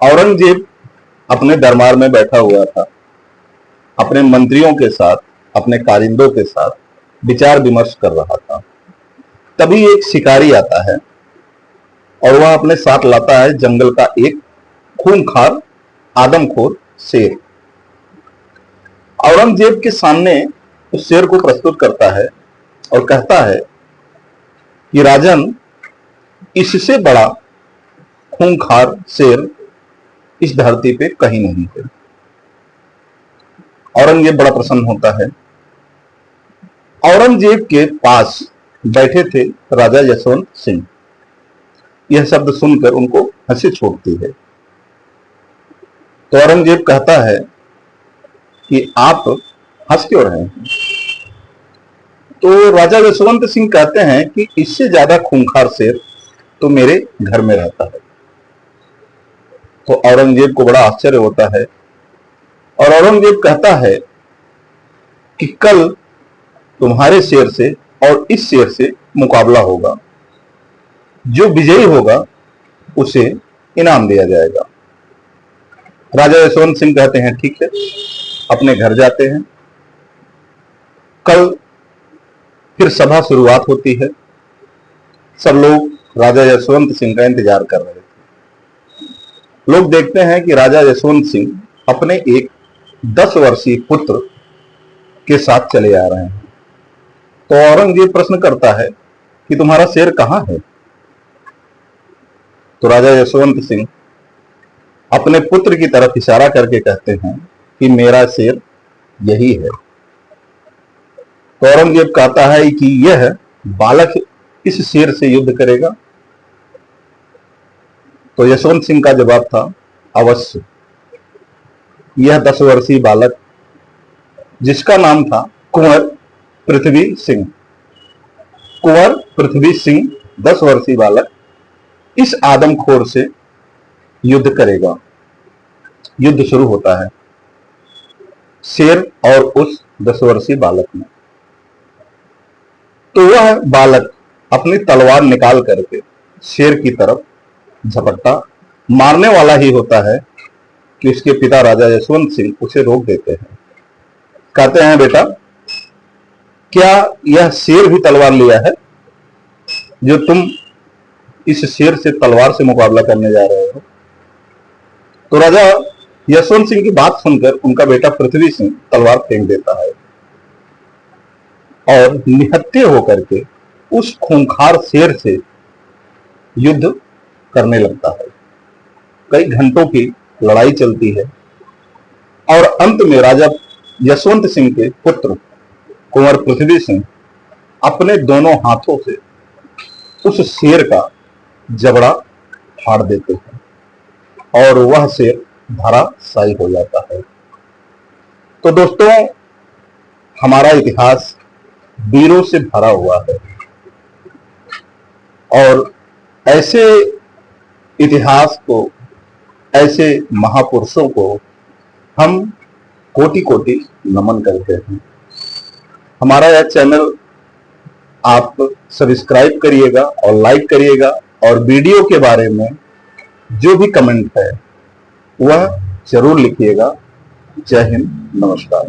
औरंगजेब अपने दरबार में बैठा हुआ था, अपने मंत्रियों के साथ, अपने कारिंदों के साथ विचार विमर्श कर रहा था। तभी एक शिकारी आता है और वह अपने साथ लाता है जंगल का एक खूंखार आदमखोर शेर। औरंगजेब के सामने उस शेर को प्रस्तुत करता है और कहता है कि राजन, इससे बड़ा खूंखार शेर इस धरती पे कहीं नहीं है। औरंगजेब बड़ा प्रसन्न होता है। औरंगजेब के पास बैठे थे राजा यशवंत सिंह। यह शब्द सुनकर उनको हंसी छूटती है। तो औरंगजेब कहता है कि आप हंस क्यों रहे हैं? तो राजा यशवंत सिंह कहते हैं कि इससे ज्यादा खूंखार शेर तो मेरे घर में रहता है। तो औरंगजेब को बड़ा आश्चर्य होता है और औरंगजेब कहता है कि कल तुम्हारे शेर से और इस शेर से मुकाबला होगा। जो विजयी होगा उसे इनाम दिया जाएगा। राजा यशवंत सिंह कहते हैं ठीक है, अपने घर जाते हैं। कल फिर सभा शुरुआत होती है। सब लोग राजा यशवंत सिंह का इंतजार कर रहे थे। लोग देखते हैं कि राजा यशवंत सिंह अपने एक 10 वर्षीय पुत्र के साथ चले आ रहे हैं। तो औरंगजेब प्रश्न करता है कि तुम्हारा शेर कहां है? तो राजा यशवंत सिंह अपने पुत्र की तरफ इशारा करके कहते हैं कि मेरा शेर यही है। तो औरंगजेब कहता है कि यह बालक इस शेर से युद्ध करेगा? तो यशवंत सिंह का जवाब था अवश्य। यह 10 वर्षीय बालक, जिसका नाम था कुंवर पृथ्वी सिंह, कुंवर पृथ्वी सिंह 10 वर्षीय बालक इस आदमखोर से युद्ध करेगा। युद्ध शुरू होता है शेर और उस 10 वर्षीय बालक में। तो वह बालक अपनी तलवार निकाल करके शेर की तरफ झपटता मारने वाला ही होता है कि उसके पिता राजा यशवंत सिंह उसे रोक देते हैं। कहते हैं बेटा, क्या यह शेर भी तलवार लिया है जो तुम इस शेर से तलवार से मुकाबला करने जा रहे हो? तो राजा यशवंत सिंह की बात सुनकर उनका बेटा पृथ्वी सिंह तलवार फेंक देता है और निहत्थे होकर के उस खूंखार शेर से युद्ध करने लगता है। कई घंटों की लड़ाई चलती है और अंत में राजा यशवंत सिंह के पुत्र कुंवर पृथ्वी सिंह अपने दोनों हाथों से उस शेर का जबड़ा फाड़ देते हैं और वह शेर धराशायी हो जाता है। तो दोस्तों, हमारा इतिहास वीरों से भरा हुआ है और ऐसे इतिहास को, ऐसे महापुरुषों को हम कोटि कोटि नमन करते हैं। हमारा यह चैनल आप सब्सक्राइब करिएगा और लाइक करिएगा और वीडियो के बारे में जो भी कमेंट है वह जरूर लिखिएगा। जय हिंद, नमस्कार।